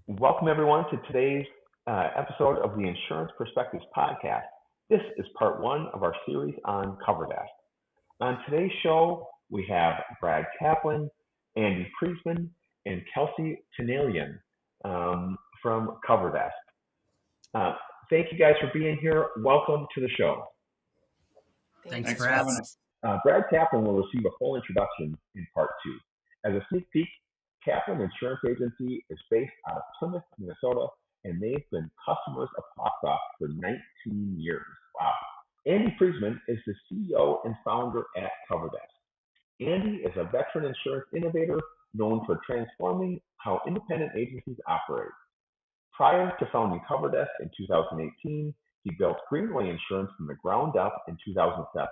Welcome, everyone, to today's episode of the Insurance Perspectives podcast. This is part one of our series on CoverDesk. On today's show, we have Brad Kaplan, Andy Priesman, and Kelsey Tenallion from CoverDesk. Thank you guys for being here. Welcome to the show. Thanks for having us. Brad Kaplan will receive a full introduction in part two. As a sneak peek, Kaplan Insurance Agency is based out of Plymouth, Minnesota, and they've been customers of HawkSoft for 19 years. Wow. Andy Priesman is the CEO and founder at CoverDesk. Andy is a veteran insurance innovator known for transforming how independent agencies operate. Prior to founding CoverDesk in 2018, he built Greenway Insurance from the ground up in 2007.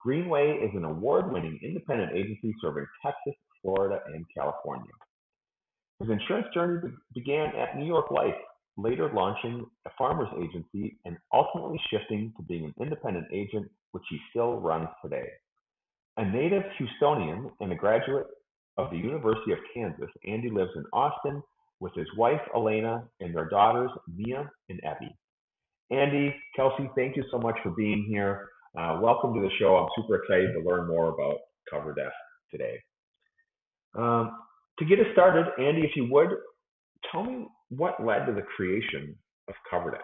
Greenway is an award-winning independent agency serving Texas, Florida, and California. His insurance journey began at New York Life, later launching a farmer's agency and ultimately shifting to being an independent agent, which he still runs today. A native Houstonian and a graduate of the University of Kansas, Andy lives in Austin with his wife, Elena, and their daughters, Mia and Abby. Andy, Kelsey, thank you so much for being here. Welcome to the show. I'm super excited to learn more about CoverDesk today. To get us started, Andy, if you would, tell me what led to the creation of CoverDesk.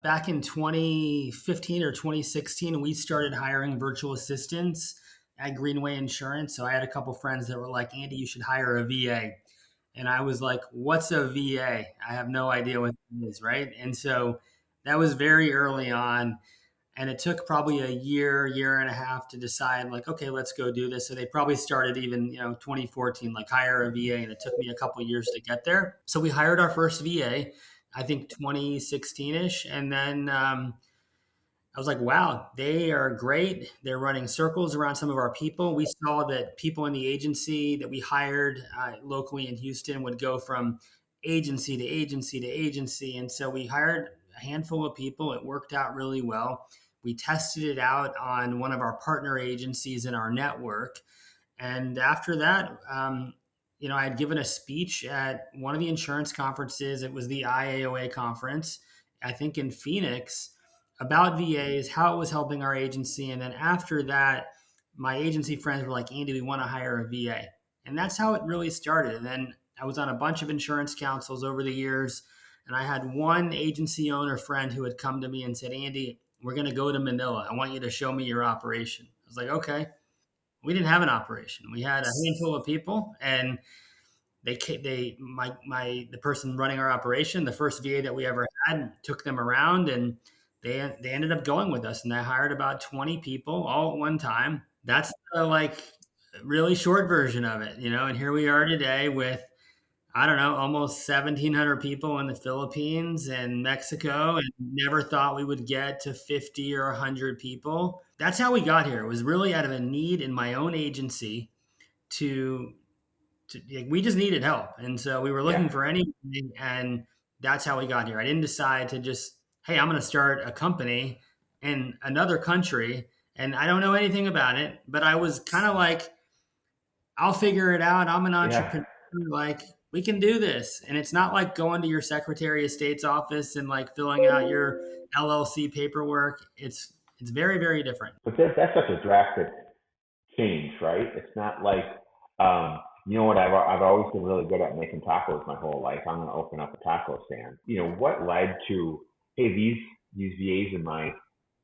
Back in 2015 or 2016, we started hiring virtual assistants at Greenway Insurance. So I had a couple friends that were like, Andy, you should hire a VA. And I was like, what's a VA? I have no idea what it is, right? And so that was very early on. And it took probably a year and a half to decide, like, okay, let's go do this. So they probably started even, 2014, like hire a VA. And it took me a couple of years to get there. So we hired our first VA, I think 2016-ish. And then I was like, wow, they are great. They're running circles around some of our people. We saw that people in the agency that we hired locally in Houston would go from agency to agency to agency. And so we hired a handful of people. It worked out really well. We tested it out on one of our partner agencies in our network. And after that, I had given a speech at one of the insurance conferences. It was the IAOA conference, I think in Phoenix, about VAs, how it was helping our agency. And then after that, my agency friends were like, Andy, we want to hire a VA. And that's how it really started. And then I was on a bunch of insurance councils over the years. And I had one agency owner friend who had come to me and said, Andy, we're going to go to Manila. I want you to show me your operation. I was like, okay. We didn't have an operation. We had a handful of people, and the person running our operation, the first VA that we ever had, took them around, and they ended up going with us. And they hired about 20 people all at one time. That's the really short version of it, And here we are today with, I don't know, almost 1,700 people in the Philippines and Mexico, and never thought we would get to 50 or 100 people. That's how we got here. It was really out of a need in my own agency we just needed help. And so we were looking for anything, and that's how we got here. I didn't decide to just, hey, I'm going to start a company in another country, and I don't know anything about it, but I was kind of like, I'll figure it out. I'm an entrepreneur. We can do this. And it's not like going to your Secretary of State's office and filling out your LLC paperwork. It's very, very different. But that's such a drastic change, right? It's not like, you know what, I've always been really good at making tacos my whole life. I'm going to open up a taco stand. What led to, hey, these VAs in my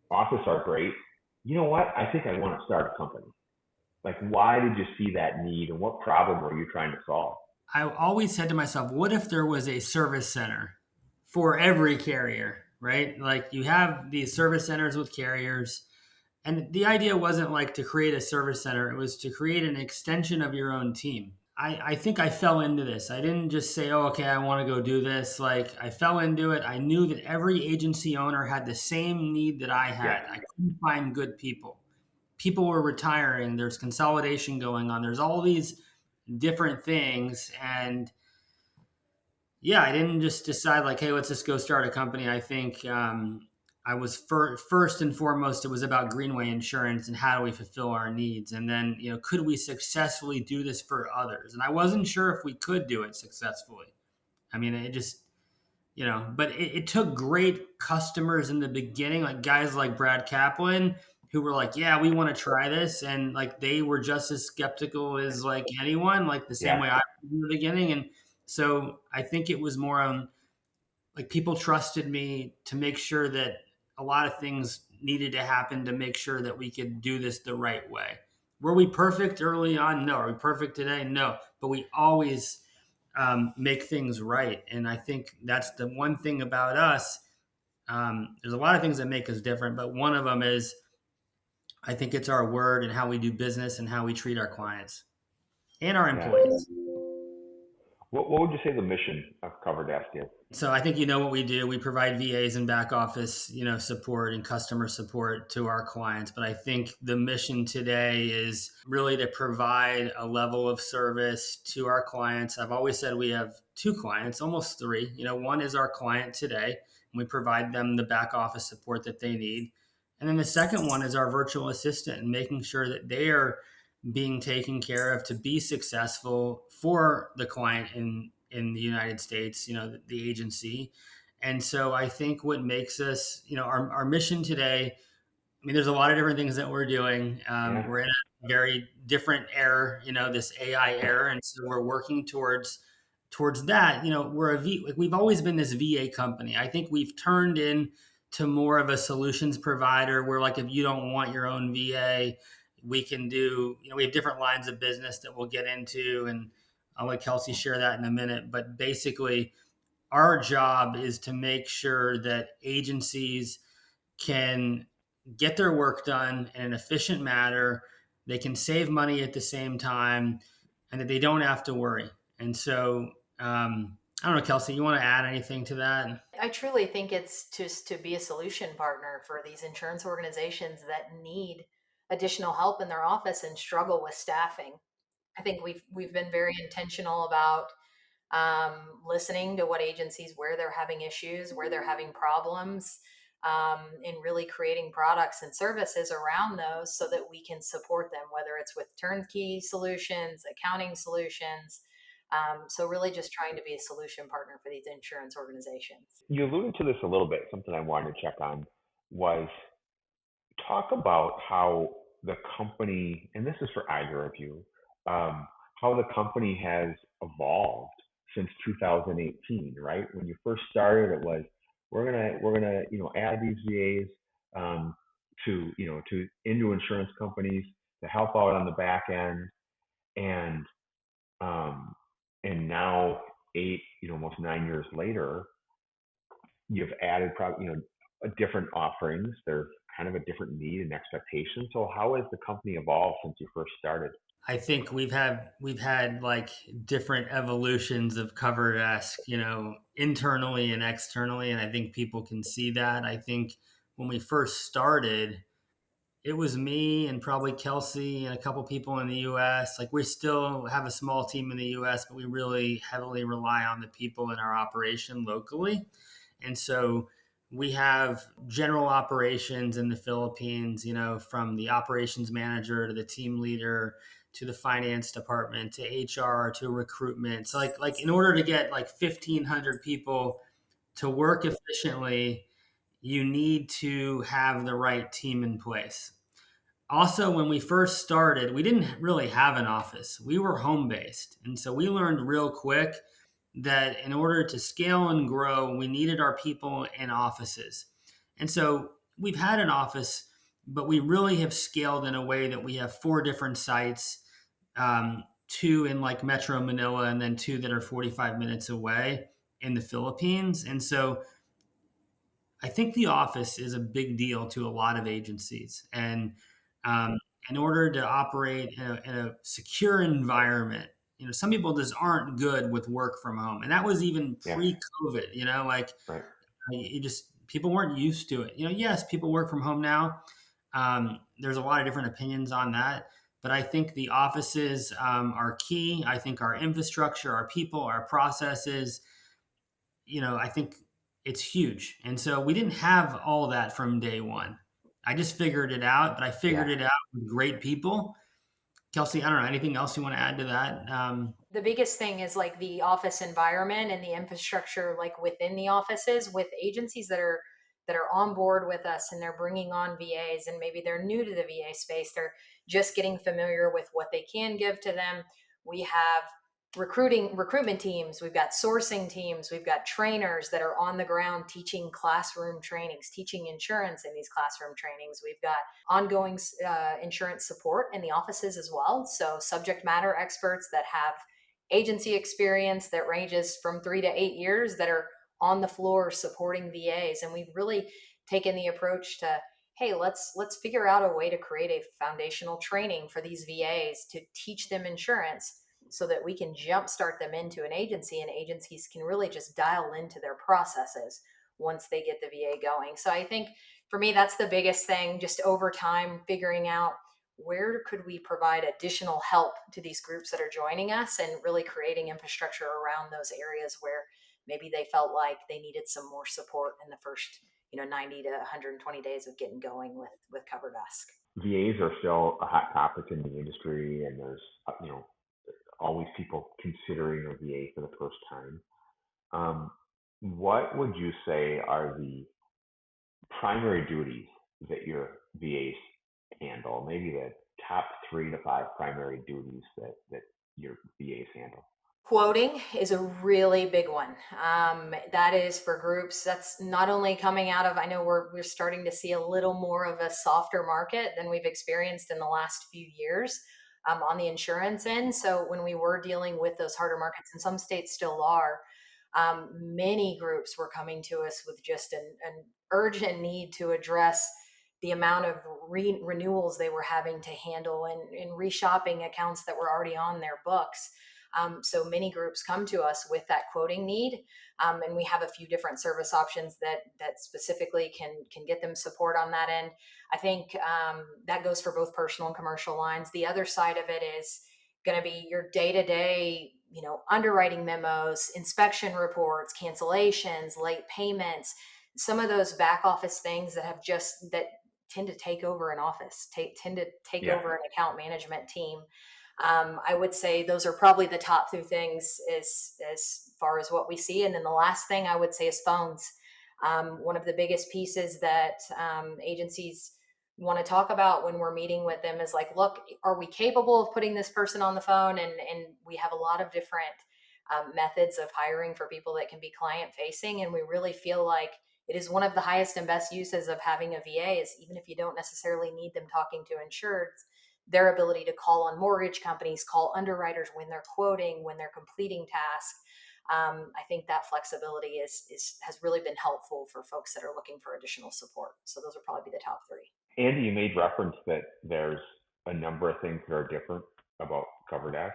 office are great. You know what? I think I want to start a company. Why did you see that need, and what problem were you trying to solve? I always said to myself, what if there was a service center for every carrier, right? You have these service centers with carriers, and the idea wasn't to create a service center. It was to create an extension of your own team. I think I fell into this. I didn't just say, oh, okay, I want to go do this. I fell into it. I knew that every agency owner had the same need that I had. Yeah. I couldn't find good people. People were retiring. There's consolidation going on. There's all these different things. And I didn't just decide hey, let's just go start a company. I think I was first and foremost, it was about Greenway Insurance and how do we fulfill our needs? And then, could we successfully do this for others? And I wasn't sure if we could do it successfully. I mean, it just, but it took great customers in the beginning, like guys like Brad Kaplan, who were like, yeah, we want to try this. And like, they were just as skeptical as like anyone, like the same Yeah, way I was in the beginning. And so I think it was more like people trusted me to make sure that a lot of things needed to happen to make sure that we could do this the right way. Were we perfect early on? No. Are we perfect today? No. But we always make things right. And I think that's the one thing about us. There's a lot of things that make us different, but one of them is I think it's our word and how we do business and how we treat our clients and our yeah. employees. What would you say the mission of Cover Desk is? So I think you know what we do. We provide VAs and back office, support and customer support to our clients. But I think the mission today is really to provide a level of service to our clients. I've always said we have two clients, almost three. One is our client today, and we provide them the back office support that they need. And then the second one is our virtual assistant and making sure that they are being taken care of to be successful for the client in the United States, the agency. And so I think what makes us, our mission today, I mean, there's a lot of different things that we're doing. Yeah, We're in a very different era, this AI era, and so we're working towards that. We're like we've always been this VA company. I think we've turned into more of a solutions provider. Where like if you don't want your own VA, we can do. We have different lines of business that we'll get into, and I'll let Kelsey share that in a minute. But basically, our job is to make sure that agencies can get their work done in an efficient manner. They can save money at the same time, and that they don't have to worry. And so, I don't know, Kelsey, you want to add anything to that? I truly think it's just to be a solution partner for these insurance organizations that need additional help in their office and struggle with staffing. I think we've been very intentional about listening to what agencies, where they're having issues, where they're having problems, and really creating products and services around those so that we can support them, whether it's with turnkey solutions, accounting solutions. So really just trying to be a solution partner for these insurance organizations. you alluded to this a little bit. Something I wanted to check on was talk about how the company, and this is for either of you, how the company has evolved since 2018, right? When you first started, it was we're gonna add these VAs to into insurance companies to help out on the back end, and um, and now eight, almost 9 years later, you've added probably different offerings. There's kind of a different need and expectation. So how has the company evolved since you first started? I think we've had like different evolutions of Cover Desk, internally and externally, and I think people can see that. I think when we first started, it was me and probably Kelsey and a couple people in the US. Like we still have a small team in the US, but we really heavily rely on the people in our operation locally. And so we have general operations in the Philippines, from the operations manager to the team leader to the finance department to HR to recruitment. So like in order to get like 1,500 people to work efficiently, you need to have the right team in place. Also, when we first started, we didn't really have an office. We were home based. And so we learned real quick that in order to scale and grow, we needed our people in offices. And so we've had an office, but we really have scaled in a way that we have four different sites, two in like Metro Manila, and then two that are 45 minutes away in the Philippines. And so I think the office is a big deal to a lot of agencies. And um, in order to operate in a secure environment, some people just aren't good with work from home. And that was even Yeah, pre-COVID, like right. you just, people weren't used to it. Yes, people work from home now. There's a lot of different opinions on that. But I think the offices are key. I think our infrastructure, our people, our processes, I think it's huge. And so we didn't have all that from day one. I just figured it out, but I Yeah, figured it out with great people. Kelsey, I don't know, anything else you want to add to that? The biggest thing is like the office environment and the infrastructure, like within the offices, with agencies that are on board with us and they're bringing on VAs, and maybe they're new to the VA space. They're just getting familiar with what they can give to them. We have recruitment teams, we've got sourcing teams, we've got trainers that are on the ground teaching classroom trainings, teaching insurance in these classroom trainings. We've got ongoing insurance support in the offices as well, so subject matter experts that have agency experience that ranges from 3 to 8 years that are on the floor supporting VAs. And we've really taken the approach to, hey, let's figure out a way to create a foundational training for these VAs to teach them insurance so that we can jumpstart them into an agency, and agencies can really just dial into their processes once they get the VA going. So I think for me, that's the biggest thing, just over time, figuring out where could we provide additional help to these groups that are joining us, and really creating infrastructure around those areas where maybe they felt like they needed some more support in the first 90 to 120 days of getting going with CoverDesk. VAs are still a hot topic in the industry, and there's always people considering a VA for the first time. What would you say are the primary duties that your VAs handle? Maybe the top 3 to 5 primary duties that your VAs handle. Quoting is a really big one. That is for groups. That's not only coming out of, I know we're starting to see a little more of a softer market than we've experienced in the last few years on the insurance end. So when we were dealing with those harder markets, and some states still are, many groups were coming to us with just an urgent need to address the amount of renewals they were having to handle, and reshopping accounts that were already on their books. So many groups come to us with that quoting need, and we have a few different service options that specifically can get them support on that end. I think that goes for both personal and commercial lines. The other side of it is going to be your day-to-day, underwriting memos, inspection reports, cancellations, late payments, some of those back office things that tend to take over an office, tend to take over an account management team. I would say those are probably the top 2 things as far as what we see. And then the last thing I would say is phones. One of the biggest pieces that agencies want to talk about when we're meeting with them is like, look, are we capable of putting this person on the phone? And we have a lot of different methods of hiring for people that can be client facing. And we really feel like it is one of the highest and best uses of having a VA is, even if you don't necessarily need them talking to insureds, their ability to call on mortgage companies, call underwriters when they're quoting, when they're completing tasks. I think that flexibility has really been helpful for folks that are looking for additional support. So those would probably be the top 3. Andy, you made reference that there's a number of things that are different about CoverDesk.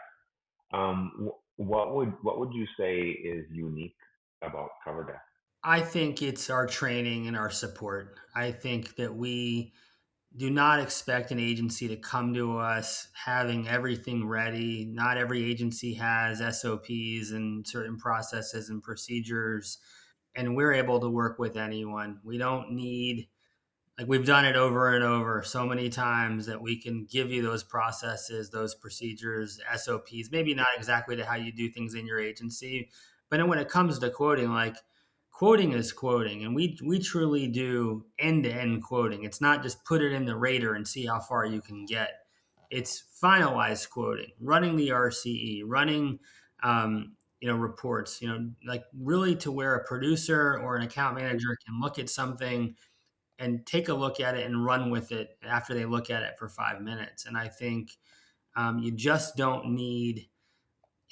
What would you say is unique about CoverDesk? I think it's our training and our support. I think that we do not expect an agency to come to us having everything ready. Not every agency has SOPs and certain processes and procedures, and we're able to work with anyone. We don't need, like, we've done it over and over so many times that we can give you those processes, those procedures, SOPs, maybe not exactly to how you do things in your agency, but then when it comes to quoting, like, quoting is quoting, and we truly do end-to-end quoting. It's not just put it in the rater and see how far you can get. It's finalized quoting, running the RCE, running reports, like really to where a producer or an account manager can look at something and take a look at it and run with it after they look at it for 5 minutes. And I think you just don't need,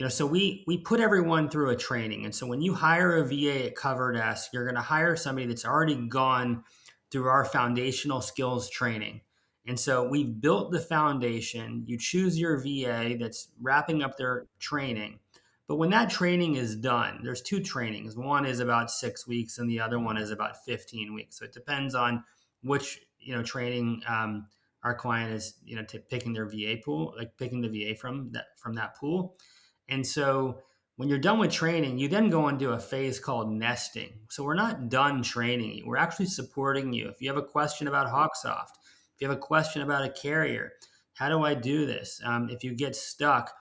so we put everyone through a training. And so when you hire a VA at CoverDesk, you're going to hire somebody that's already gone through our foundational skills training. And so we've built the foundation. You choose your VA that's wrapping up their training. But when that training is done, there's 2 trainings. One is about 6 weeks and the other one is about 15 weeks. So it depends on which, training our client is, picking their VA pool, like picking the VA from that pool. And so when you're done with training, you then go into a phase called nesting. So we're not done training you. We're actually supporting you. If you have a question about HawkSoft, if you have a question about a carrier, How do I do this? If you get stuck,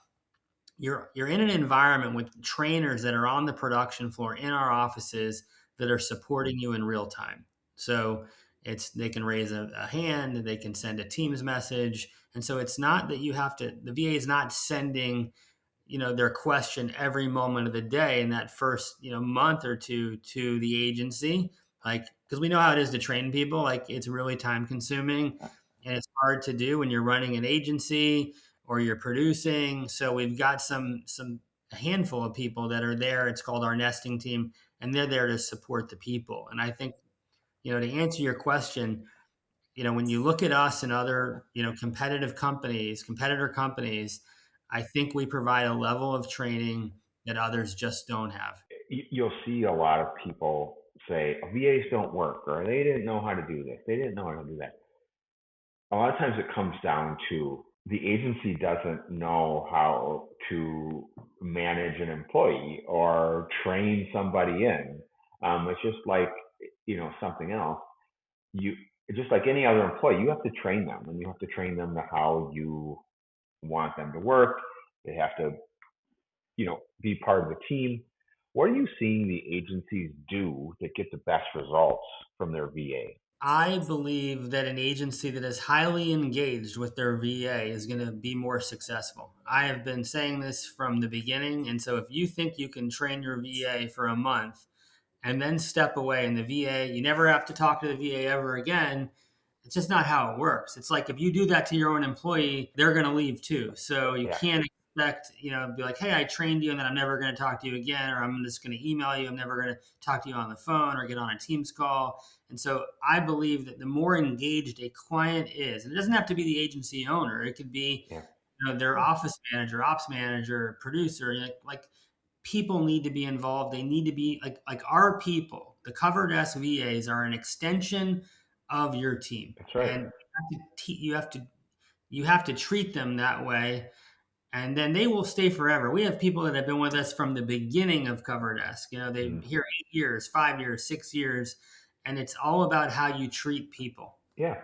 you're in an environment with trainers that are on the production floor in our offices that are supporting you in real time. So they can raise a hand, they can send a Teams message, and so it's not that you have to. The VA is not sending their question every moment of the day in that first month or two to the agency, like, because we know how it is to train people. Like, it's really time consuming and it's hard to do when you're running an agency or you're producing. So we've got a handful of people that are there. It's called our nesting team, and they're there to support the people. And I think, to answer your question, when you look at us and other, competitor companies, I think we provide a level of training that others just don't have. You'll see a lot of people say VAs don't work, or they didn't know how to do this, they didn't know how to do that. A lot of times it comes down to the agency doesn't know how to manage an employee or train somebody in. It's just like something else. You just like any other employee, you have to train them, and you have to train them to how you want them to work. They have to be part of the team. What are you seeing the agencies do that get the best results from their VA? I believe that an agency that is highly engaged with their VA is going to be more successful. I have been saying this from the beginning. And so if you think you can train your VA for a month and then step away, and the VA, you never have to talk to the VA ever again, it's just not how it works. It's like if you do that to your own employee, they're going to leave too. So you Yeah. can't expect, be like, hey, I trained you and then I'm never going to talk to you again, or I'm just going to email you. I'm never going to talk to you on the phone or get on a Teams call. And so I believe that the more engaged a client is, and it doesn't have to be the agency owner, it could be Yeah. their office manager, ops manager, producer, like people need to be involved. They need to be like our people. The cover desk VAs are an extension of your team, That's right. and you have to treat them that way, and then they will stay forever. We have people that have been with us from the beginning of cover desk. They're here 8 years, 5 years, 6 years, and it's all about how you treat people. Yeah.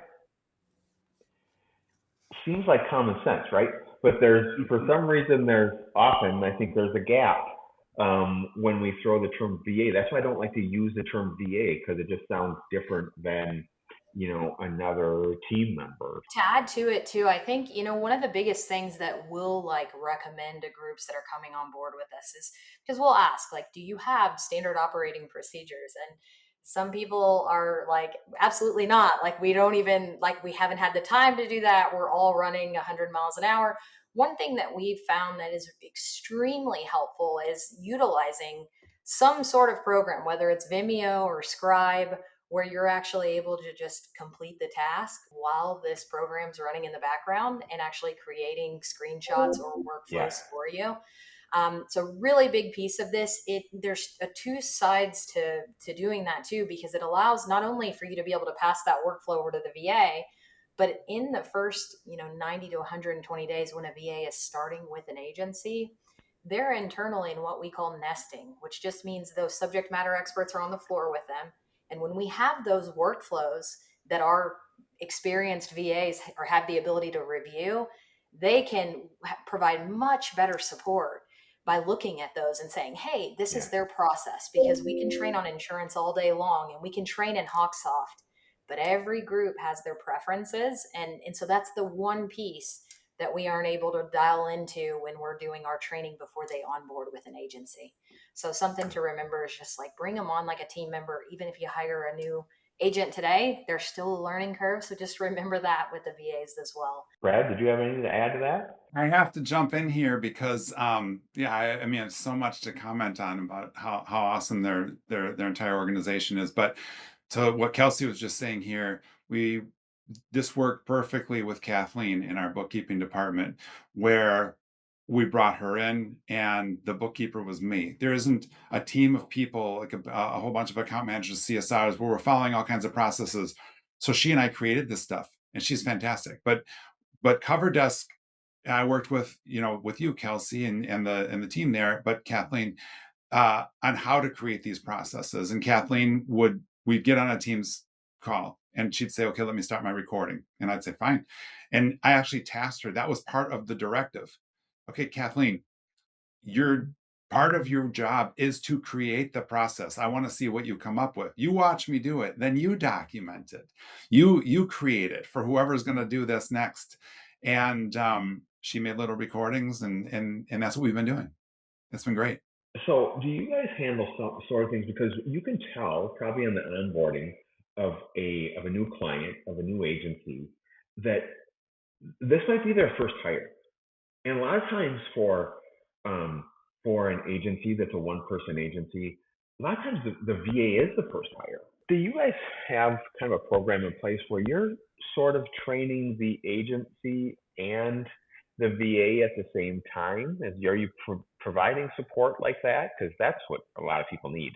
Seems like common sense, right? But for some reason, I think there's a gap when we throw the term VA. That's why I don't like to use the term VA, because it just sounds different than, another team member. To add to it too, I think, one of the biggest things that we'll recommend to groups that are coming on board with us is because we'll ask, do you have standard operating procedures? And some people are like, absolutely not. We don't even, we haven't had the time to do that. We're all running 100 miles an hour. One thing that we've found that is extremely helpful is utilizing some sort of program, whether it's Vimeo or Scribe, where you're actually able to just complete the task while this program's running in the background and actually creating screenshots or workflows for you. So really big piece of this. There's two sides to doing that too, because it allows not only for you to be able to pass that workflow over to the VA, but in the first 90 to 120 days when a VA is starting with an agency, they're internally in what we call nesting, which just means those subject matter experts are on the floor with them. And when we have those workflows that our experienced VAs or have the ability to review, they can provide much better support by looking at those and saying, hey, this is their process, because we can train on insurance all day long and we can train in HawkSoft, but every group has their preferences. And so that's the one piece that we aren't able to dial into when we're doing our training before they onboard with an agency. So something to remember is just bring them on like a team member. Even if you hire a new agent today, there's still a learning curve. So just remember that with the VAs as well. Brad, did you have anything to add to that? I have to jump in here because, I mean, it's so much to comment on about how awesome their entire organization is. But to what Kelsey was just saying here, this worked perfectly with Kathleen in our bookkeeping department, where we brought her in and the bookkeeper was me. There isn't a team of people, like a whole bunch of account managers, CSRs, where we're following all kinds of processes. So she and I created this stuff, and she's fantastic. But Cover Desk, I worked with you, Kelsey, and the team there, but Kathleen, on how to create these processes. And Kathleen we'd get on a Teams call And she'd say, okay, let me start my recording. And I'd say, fine. And I actually tasked her. That was part of the directive. Okay, Kathleen, your part of your job is to create the process. I want to see what you come up with. You watch me do it, then you document it. You create it for whoever's going to do this next. And she made little recordings, and that's what we've been doing. It's been great. So, do you guys handle some sort of things, because you can tell probably on the onboarding of a new client, of a new agency, that this might be their first hire, and a lot of times for an agency that's a one person agency, a lot of times the VA is the first hire. Do you guys have kind of a program in place where you're sort of training the agency and the VA at the same time? Are you providing support like that? Because that's what a lot of people need.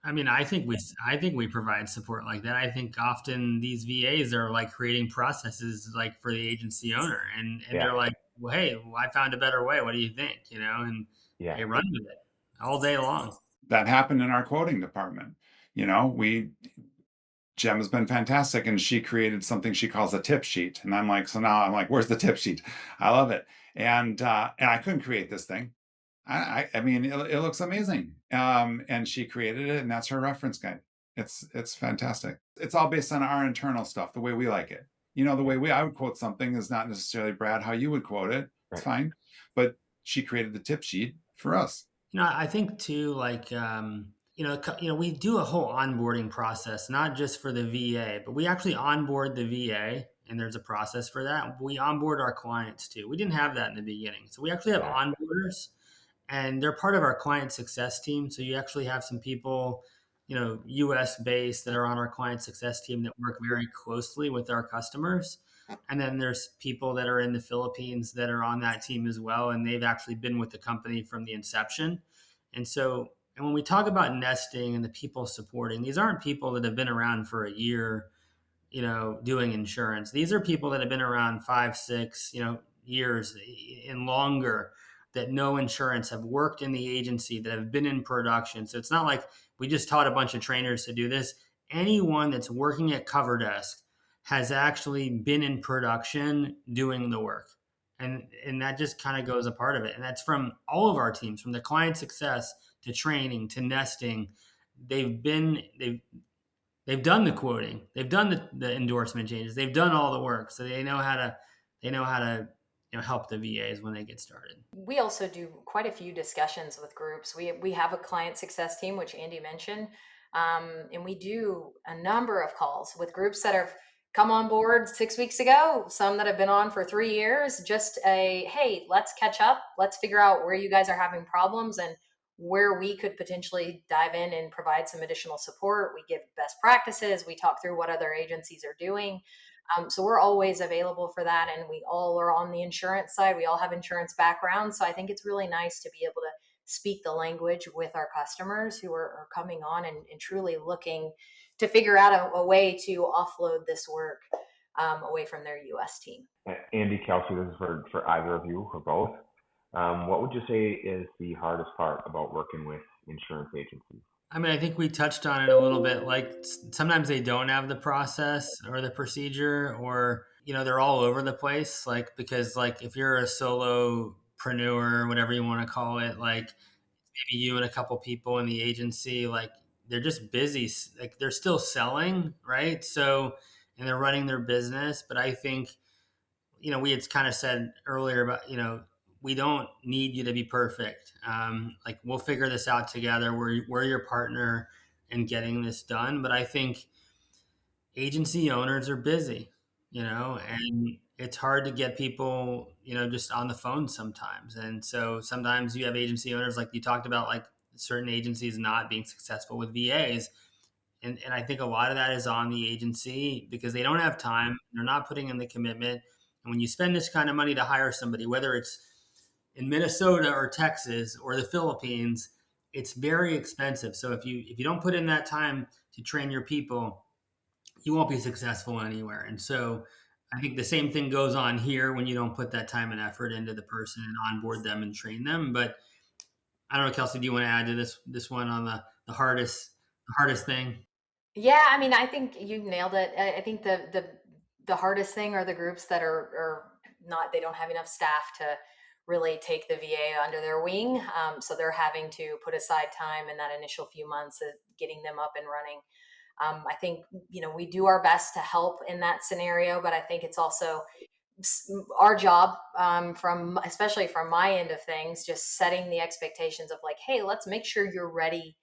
I mean, I think we provide support like that. I think often these VAs are like creating processes like for the agency owner, and Yeah, they're like, well, hey, I found a better way. What do you think? And yeah, they run with it all day long. That happened in our quoting department. Jem has been fantastic, and she created something she calls a tip sheet. And now I'm like, where's the tip sheet? I love it. And I couldn't create this thing. I mean, it looks amazing. And she created it, and that's her reference guide. It's fantastic. It's all based on our internal stuff, the way we like it. The way I would quote something is not necessarily, Brad, how you would quote it. It's right. fine. But she created the tip sheet for us. I think too, like, we do a whole onboarding process, not just for the VA, but we actually onboard the VA, and there's a process for that. We onboard our clients too. We didn't have that in the beginning. So we actually have Yeah, onboarders, and they're part of our client success team. So you actually have some people, US based, that are on our client success team that work very closely with our customers. And then there's people that are in the Philippines that are on that team as well, and they've actually been with the company from the inception. And when we talk about nesting and the people supporting, these aren't people that have been around for a year, doing insurance. These are people that have been around 5, 6, years and longer, that know insurance, have worked in the agency, that have been in production. So it's not like we just taught a bunch of trainers to do this. Anyone that's working at Cover Desk has actually been in production doing the work. And that just kind of goes a part of it. And that's from all of our teams, from the client success to training to nesting. They've done the quoting, they've done the endorsement changes, they've done all the work, so they know how to help the VAs when they get started. We also do quite a few discussions with groups. We have a client success team, which Andy mentioned, and we do a number of calls with groups that have come on board 6 weeks ago, some that have been on for 3 years. Just hey, let's catch up, let's figure out where you guys are having problems and where we could potentially dive in and provide some additional support. We give best practices, we talk through what other agencies are doing. So we're always available for that. And we all are on the insurance side. We all have insurance backgrounds. So I think it's really nice to be able to speak the language with our customers who are coming on and truly looking to figure out a way to offload this work away from their US team. Andy, Kelsey, this is for either of you or both. What would you say is the hardest part about working with insurance agencies? I mean, I think we touched on it a little bit. Like, sometimes they don't have the process or the procedure, or, they're all over the place. Like, because like if you're a solopreneur, whatever you want to call it, like maybe you and a couple people in the agency, like they're just busy. Like, they're still selling, right? So, and they're running their business. But I think, we had kind of said earlier about, we don't need you to be perfect. Like, we'll figure this out together. We're your partner in getting this done. But I think agency owners are busy, and it's hard to get people, just on the phone sometimes. And so sometimes you have agency owners, like you talked about, like certain agencies not being successful with VAs. And I think a lot of that is on the agency because they don't have time. They're not putting in the commitment. And when you spend this kind of money to hire somebody, whether it's in Minnesota or Texas or the Philippines, it's very expensive. So if you don't put in that time to train your people, you won't be successful anywhere. And so I think the same thing goes on here when you don't put that time and effort into the person and onboard them and train them. But I don't know, Kelsey, do you want to add to this one on the hardest thing? Yeah, I mean, I think you nailed it. I think the hardest thing are the groups that are not, they don't have enough staff to really take the VA under their wing. So they're having to put aside time in that initial few months of getting them up and running. I think, we do our best to help in that scenario, but I think it's also our job, especially from my end of things, just setting the expectations of like, hey, let's make sure you're ready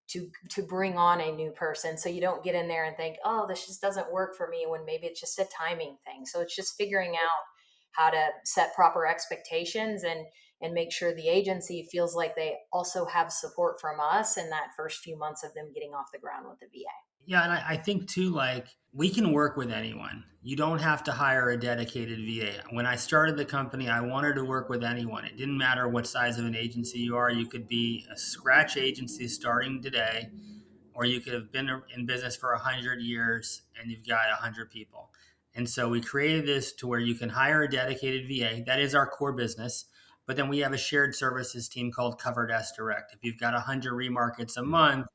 to bring on a new person, so you don't get in there and think, oh, this just doesn't work for me, when maybe it's just a timing thing. So it's just figuring out how to set proper expectations and make sure the agency feels like they also have support from us in that first few months of them getting off the ground with the VA. Yeah, and I think too, like, we can work with anyone. You don't have to hire a dedicated VA. When I started the company, I wanted to work with anyone. It didn't matter what size of an agency you are. You could be a scratch agency starting today, or you could have been in business for 100 years and you've got 100 people. And so we created this to where you can hire a dedicated VA. That is our core business. But then we have a shared services team called Cover Desk Direct. If you've got 100 remarkets a month,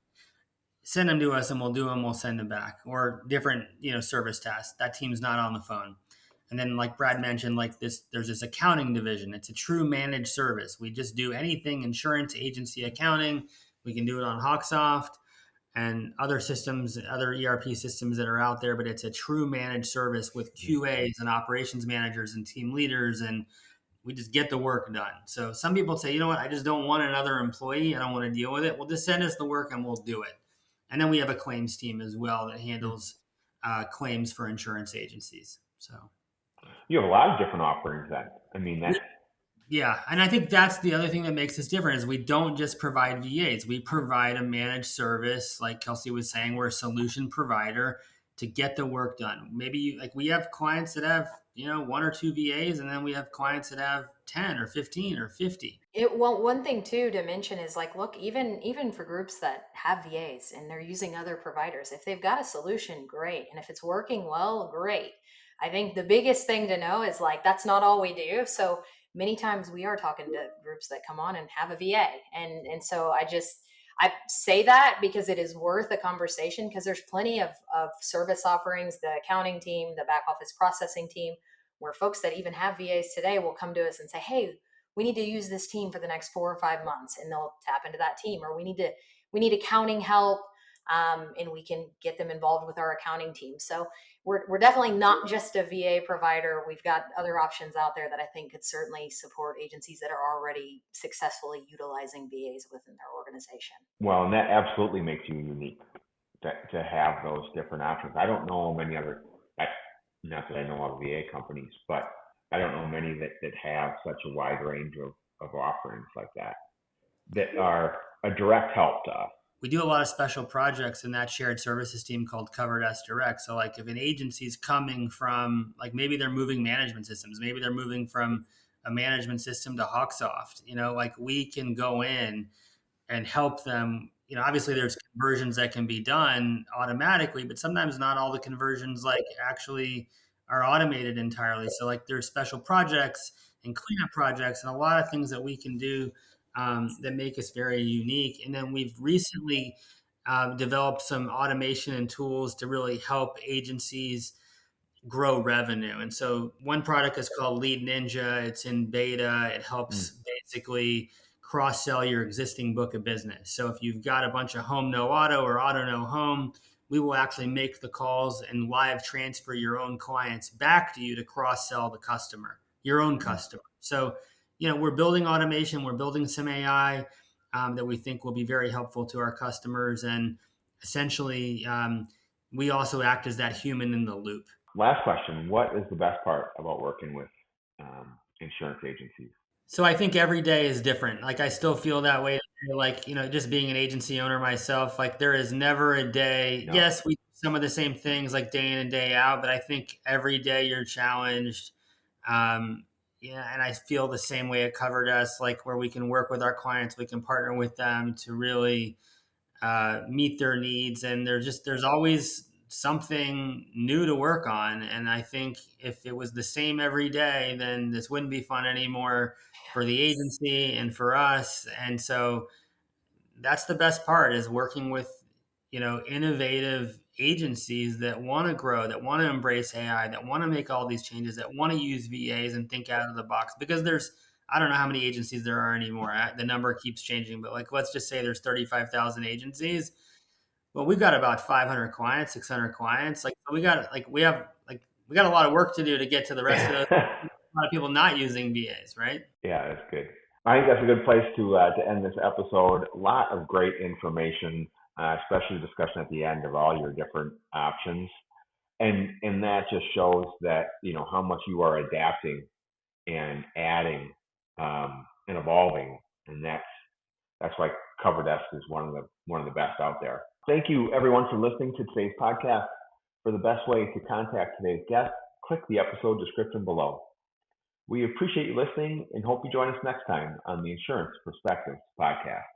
send them to us and we'll do them. We'll send them back, or different, service tasks. That team's not on the phone. And then, like Brad mentioned, like there's this accounting division. It's a true managed service. We just do anything insurance, agency, accounting. We can do it on HawkSoft and other systems, other ERP systems that are out there, but it's a true managed service with QAs and operations managers and team leaders, and we just get the work done. So some people say, you know what, I just don't want another employee. I don't want to deal with it. Well, just send us the work and we'll do it. And then we have a claims team as well that handles claims for insurance agencies. So You have a lot of different offerings then. I mean, that's yeah, and I think that's the other thing that makes us different is we don't just provide VAs. We provide a managed service, like Kelsey was saying. We're a solution provider to get the work done. Maybe like we have clients that have one or two VAs, and then we have clients that have 10 or 15 or 50. Well, one thing too to mention is like, look, even for groups that have VAs and they're using other providers, if they've got a solution, great, and if it's working well, great. I think the biggest thing to know is like that's not all we do. So many times we are talking to groups that come on and have a VA, and so I say that because it is worth a conversation, because there's plenty of service offerings, the accounting team, the back office processing team, where folks that even have VAs today will come to us and say, hey, we need to use this team for the next 4 or 5 months, and they'll tap into that team. Or we need accounting help, and we can get them involved with our accounting team. So we're definitely not just a VA provider. We've got other options out there that I think could certainly support agencies that are already successfully utilizing VAs within their organization. well, and that absolutely makes you unique to have those different options. I don't know many other, not that I know of VA companies, but I don't know many that have such a wide range of offerings like that are a direct help to us. We do a lot of special projects in that shared services team called Cover Desk Direct. So like if an agency's coming from, like maybe they're moving management systems, maybe they're moving from a management system to HawkSoft, like we can go in and help them. Obviously there's conversions that can be done automatically, but sometimes not all the conversions like actually are automated entirely. So like there's special projects and cleanup projects and a lot of things that we can do that make us very unique. And then we've recently developed some automation and tools to really help agencies grow revenue. And so one product is called Lead Ninja. It's in beta. It helps basically cross-sell your existing book of business. So if you've got a bunch of home no auto or auto no home, we will actually make the calls and live transfer your own clients back to you to cross-sell the customer, your own customer. So, we're building automation, we're building some AI that we think will be very helpful to our customers. And essentially, we also act as that human in the loop. Last question: what is the best part about working with insurance agencies? So I think every day is different. Like I still feel that way. Like, just being an agency owner myself, like there is never a day. No. Yes, we do some of the same things like day in and day out, but I think every day you're challenged. And I feel the same way at Cover Desk, like where we can work with our clients, we can partner with them to really meet their needs. And there's always something new to work on. And I think if it was the same every day, then this wouldn't be fun anymore for the agency and for us. And so that's the best part, is working with, innovative agencies that want to grow, that want to embrace AI, that want to make all these changes, that want to use VAs and think out of the box. Because I don't know how many agencies there are anymore. The number keeps changing, but let's just say there's 35,000 agencies. Well, we've got about 500 clients, 600 clients. We got a lot of work to do to get to the rest of those. A lot of people not using VAs, right? Yeah, that's good. I think that's a good place to end this episode. A lot of great information, especially the discussion at the end of all your different options, and that just shows that how much you are adapting and adding and evolving, and that's why CoverDesk is one of the best out there. Thank you everyone for listening to today's podcast. For the best way to contact today's guest, click the episode description below. We appreciate you listening and hope you join us next time on the Insurance Perspectives podcast.